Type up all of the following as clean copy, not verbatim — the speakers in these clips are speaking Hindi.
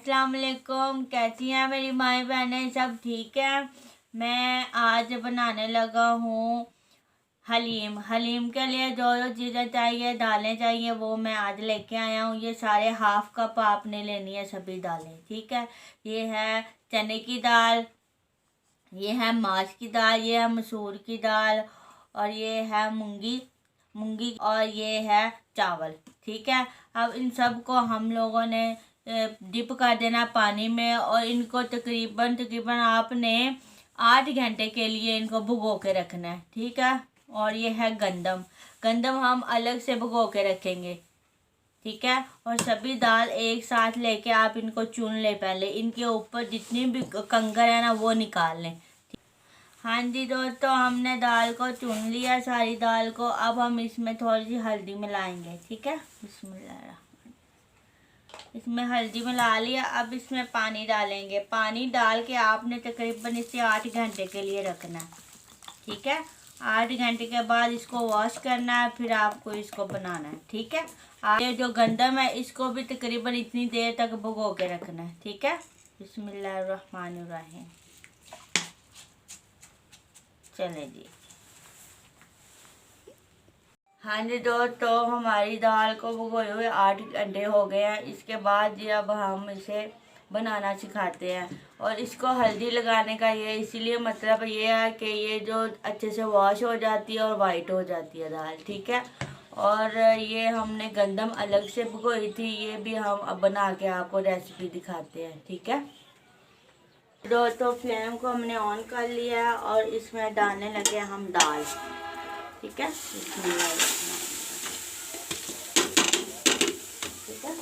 अस्सलाम वालेकुम। कैसी हैं मेरी माएँ बहनें? सब ठीक है। मैं आज बनाने लगा हूँ हलीम। हलीम के लिए जो जो चीज़ें चाहिए, दालें चाहिए, वो मैं आज लेके आया हूँ। ये सारे हाफ कप आपने लेनी है सभी दालें, ठीक है। ये है चने की दाल, ये है माश की दाल, ये है मसूर की दाल, और ये है मूंगी मूंगी और ये है चावल, ठीक है। अब इन सब को हम लोगों ने डिप कर देना पानी में, और इनको तकरीबन तकरीबन आपने 8 घंटे के लिए इनको भिगो के रखना है, ठीक है। और ये है गंदम। गंदम हम अलग से भिगो के रखेंगे, ठीक है। और सभी दाल एक साथ लेके आप इनको चुन लें। पहले इनके ऊपर जितनी भी कंकर है ना वो निकाल लें। हाँ जी दोस्तों, हमने दाल को चुन लिया, सारी दाल को। अब हम इसमें थोड़ी सी हल्दी मिलाएंगे, ठीक है। बिस्मिल्लाह, इसमें हल्दी मिला लिया। अब इसमें पानी डालेंगे। पानी डाल के आपने तकरीबन इसे 8 घंटे के लिए रखना है, ठीक है। 8 घंटे के बाद इसको वॉश करना है, फिर आपको इसको बनाना है, ठीक है। ये जो गंदम है इसको भी तकरीबन इतनी देर तक भिगो के रखना है, ठीक है। बिस्मिल्लाहिर्रहमानिर्रहीम। चले जी। हाँ जी दोस्तों, हमारी दाल को भिगोए हुए 8 घंटे हो गए हैं। इसके बाद जी अब हम इसे बनाना सिखाते हैं। और इसको हल्दी लगाने का ये इसीलिए मतलब ये है कि ये जो अच्छे से वॉश हो जाती है और वाइट हो जाती है दाल, ठीक है। और ये हमने गंदम अलग से भिगोई थी, ये भी हम अब बना के आपको रेसिपी दिखाते हैं, ठीक है। दोस्तों फ्लेम को हमने ऑन कर लिया है और इसमें डालने लगे हम दाल, ठीक है। ठीक है,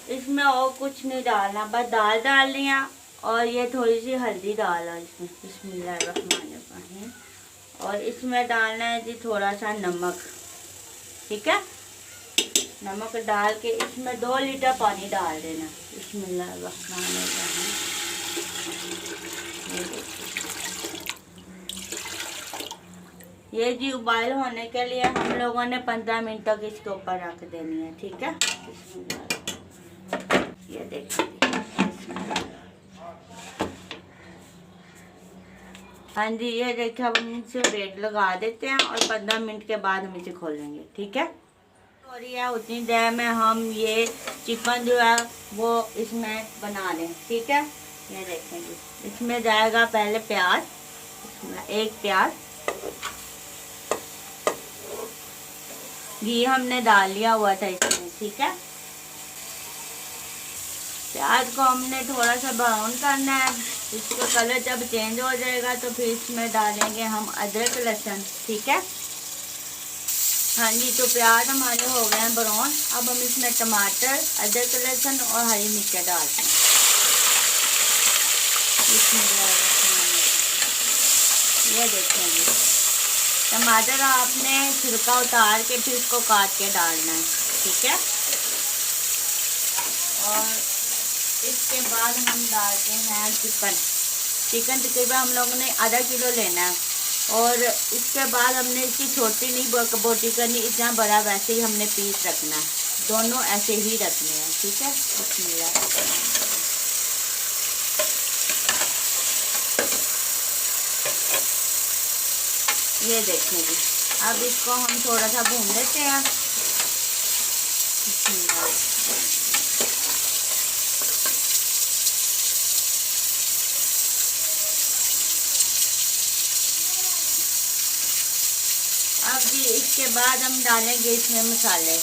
इसमें और कुछ नहीं डालना, बस दाल डाल लिया और ये थोड़ी सी हल्दी डाला इसमें। बिस्मिल्लाहिर्रहमानिर्रहीम। और इसमें डालना है जी थोड़ा सा नमक, ठीक है। नमक डाल के इसमें 2 लीटर पानी डाल देना। बिस्मिल्लाहिर्रहमानिर्रहीम। ये जी उबाल होने के लिए हम लोगों ने 15 मिनट तक इसके ऊपर रख देनी है, ठीक है। ये देखिए, हाँ जी, ये देखिए अब हम इसे रेड लगा देते हैं और 15 मिनट के बाद हम इसे खोलेंगे, ठीक है। और ये उतनी देर में हम ये चिकन जो है वो इसमें बना लें, ठीक है। ये देखेंगे, इसमें जाएगा पहले प्याज, एक प्याज। घी हमने डाल लिया हुआ था इसमें, ठीक है। प्याज को हमने थोड़ा सा ब्राउन करना है। इसका कलर जब चेंज हो जाएगा तो फिर इसमें डालेंगे हम अदरक लहसुन, ठीक है। हाँ जी, तो प्याज हमारे हो गए हैं ब्राउन। अब हम इसमें टमाटर, अदरक लहसुन और हरी मिर्च डालते हैं। ये देखेंगे, टमाटर आपने छिलका उतार के फिर इसको काट के डालना है, ठीक है। और इसके बाद हम डालते हैं चिकन तकरीबन हम लोगों ने आधा किलो लेना है। और इसके बाद हमने इसकी छोटी नहीं बोटी करनी, इतना बड़ा वैसे ही हमने पीस रखना है, दोनों ऐसे ही रखने हैं, ठीक है। बिस्मिल्लाह। ये देखिए जी, अब इसको हम थोड़ा सा भून लेते हैं। अब जी इसके बाद हम डालेंगे इसमें मसाले।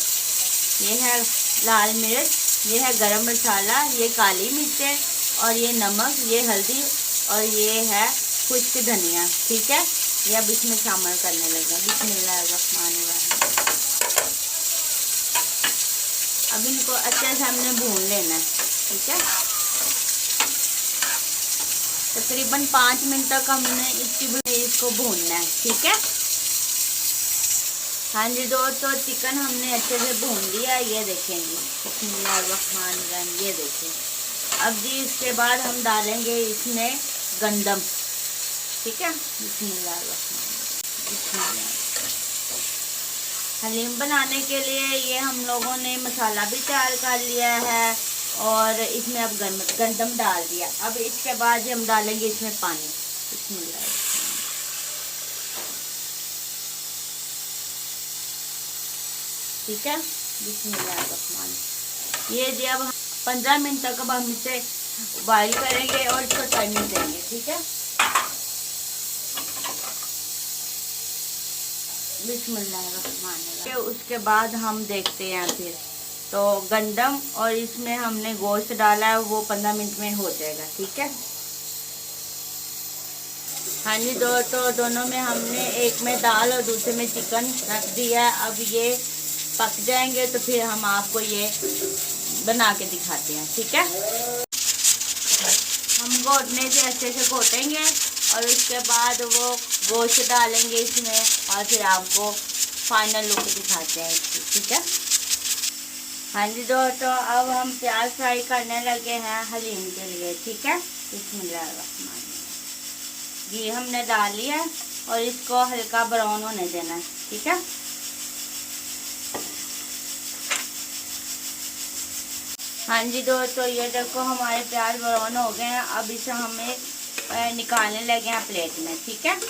ये है लाल मिर्च, ये है गरम मसाला, ये काली मिर्चें, और ये नमक, ये हल्दी, और ये है खुश्क धनिया, ठीक है। ये अब इसमें शामिल करने लगे। बिस्मिल्लाहिर्रहमानिर्रहीम। अब इनको अच्छे से हमने भून लेना है, ठीक है। तकरीबन 5 मिनट तक हमने इसको भूनना है, ठीक है। हाँ जी दोस्तों, चिकन हमने अच्छे से भून लिया, ये देखेंगे। बिस्मिल्लाहिर्रहमानिर्रहीम। ये देखें। अब जी इसके बाद हम डालेंगे इसमें गंदम, ठीक है। बिस्मिल्लाहिर्रहमानिर्रहीम। हलीम बनाने के लिए ये हम लोगों ने मसाला भी तैयार कर लिया है, और इसमें अब गंदम डाल दिया। अब इसके बाद हम डालेंगे इसमें पानी। बिस्मिल्लाह। ठीक है, बिस्मिल्लाह। ये जी अब 15 मिनट तक अब हम इसे बॉइल करेंगे और इसको टाइमिंग देंगे। ठीक है, बिस्मिल्लाह। उसके बाद हम देखते हैं फिर तो गंदम और इसमें हमने गोश्त डाला है वो 15 मिनट में हो जाएगा। ठीक है, हाँ जी। तो दोनों में हमने एक में दाल और दूसरे में चिकन रख दिया है। अब ये पक जाएंगे तो फिर हम आपको ये बना के दिखाते हैं। ठीक है, हम घोटने से अच्छे से घोटेंगे और उसके बाद वो गोश्त डालेंगे इसमें और फिर आपको फाइनल लुक दिखाते हैं इसकी। ठीक है, हाँ जी दोस्तों, अब हम प्याज फ्राई करने लगे हैं हलीम के लिए। ठीक है, बिस्मिल्लाह। घी हमने डाल लिया है और इसको हल्का ब्राउन होने देना है। ठीक है, हाँ जी दोस्तों, ये देखो हमारे प्याज ब्राउन हो गए हैं। अब इसे हमें निकालने लगे हैं प्लेट में। ठीक है,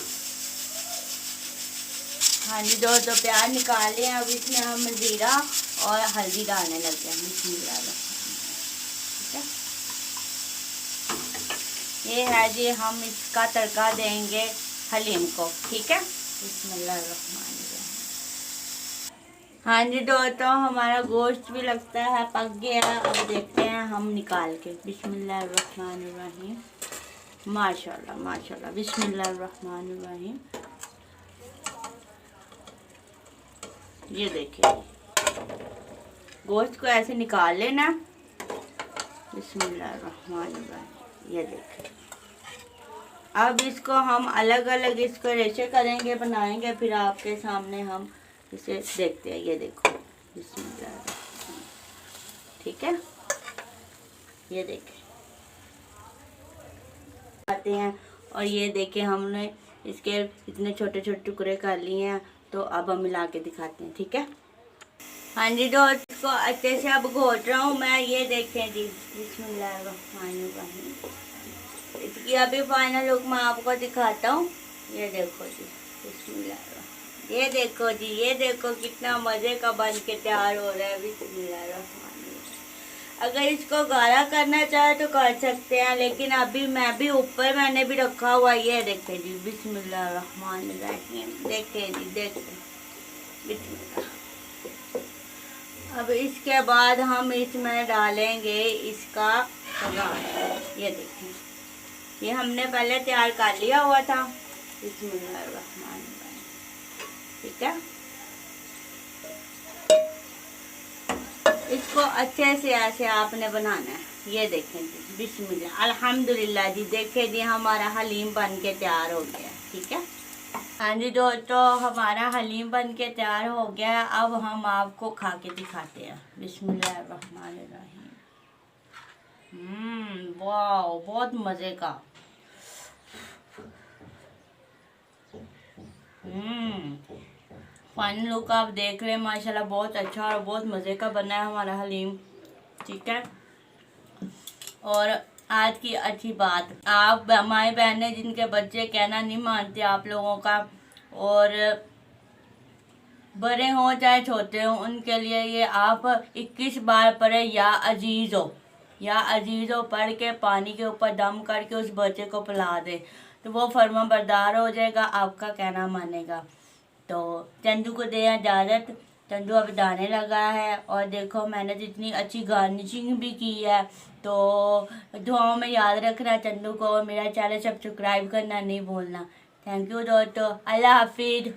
हाँ जी दोस्तों, प्याज निकाल लिए हैं। अब इसमें हम जीरा और हल्दी डालने लगे हैं। बिस्मिल्लाह। ठीक है, ये है जी, हम इसका तड़का देंगे हलीम को। ठीक है, बिस्मिल्लाह। हाँ जी दोस्तों, हमारा गोश्त भी लगता है पक गया। अब देखते हैं हम निकाल के। बिस्मिल्लाहिर्रहमानिर्रहीम। माशाल्लाह माशाल्लाह। बिस्मिल्लाहिर्रहमानिर्रहीम। ये देखिए, गोश्त को ऐसे निकाल लेना। बिस्मिल्लाहिर्रहमानिर्रहीम। ये देखिए, अब इसको हम अलग अलग इसको रेशे करेंगे, बनाएंगे, फिर आपके सामने हम इसे देखते हैं। ये देखो, बिस्मिल्लाह। ठीक है, ये देखें आते हैं और ये देखें हमने इसके इतने छोटे छोटे टुकड़े कर लिए हैं। तो अब हम मिला के दिखाते हैं। ठीक है, हाँ जी दोस्त, इसको अच्छे से अब घोट रहा हूँ मैं। ये देखें जी, बिस्मिल्लाहिर्रहमानिर्रहीम। इसकी अभी फाइनल लुक मैं आपको दिखाता हूँ। ये देखो जी, बिस्मिल्लाह। ये देखो जी, ये देखो कितना मज़े का बन के तैयार हो रहा है। बिस्मिल्लाह। अगर इसको गाढ़ा करना चाहे तो कर सकते हैं, लेकिन अभी मैंने भी रखा हुआ। ये देखें जी, बिस्मिल्लाहिर्रहमानिर्रहीम। देखें जी, देखें, बिस्मिल्लाह। अब इसके बाद हम इसमें डालेंगे इसका कबाब। ये देखें, ये हमने पहले तैयार कर लिया हुआ था। बिस्मिल्लाहिर्रहमानिर्रहीम। ठीक है, इसको अच्छे से ऐसे आपने बनाना है। ये देखें जी, बिस्मिल्लाह। अल्हम्दुलिल्लाह जी, देखें जी, हमारा हलीम बन के तैयार हो गया। ठीक है, हाँ जी दोस्तों, हमारा हलीम बन के तैयार हो गया। अब हम आपको खा के दिखाते हैं। बिस्मिल्लाहिर्रहमानिर्रहीम। वाह, बहुत मज़े का। फाइनल लुक आप देख रहे हैं। माशाल्लाह बहुत अच्छा और बहुत मज़े का बना है हमारा हलीम। ठीक है, और आज की अच्छी बात, आप हमारी बहनें जिनके बच्चे कहना नहीं मानते आप लोगों का, और बड़े हों चाहे छोटे हों, उनके लिए ये आप 21 बार पढ़े या अजीज़ हो, या अजीज़ हो पढ़ के पानी के ऊपर दम करके उस बच्चे को पिला दे तो वो फर्मा बरदार हो जाएगा, आपका कहना मानेगा। तो चंदू को दे इजाज़त। चंदू अब दाने लगा है और देखो मैंने जितनी अच्छी गार्निशिंग भी की है। तो दुआओं में याद रखना चंदू को, मेरा चैनल सब्सक्राइब करना नहीं भूलना। थैंक यू दोस्तों, अल्लाह हाफिज़।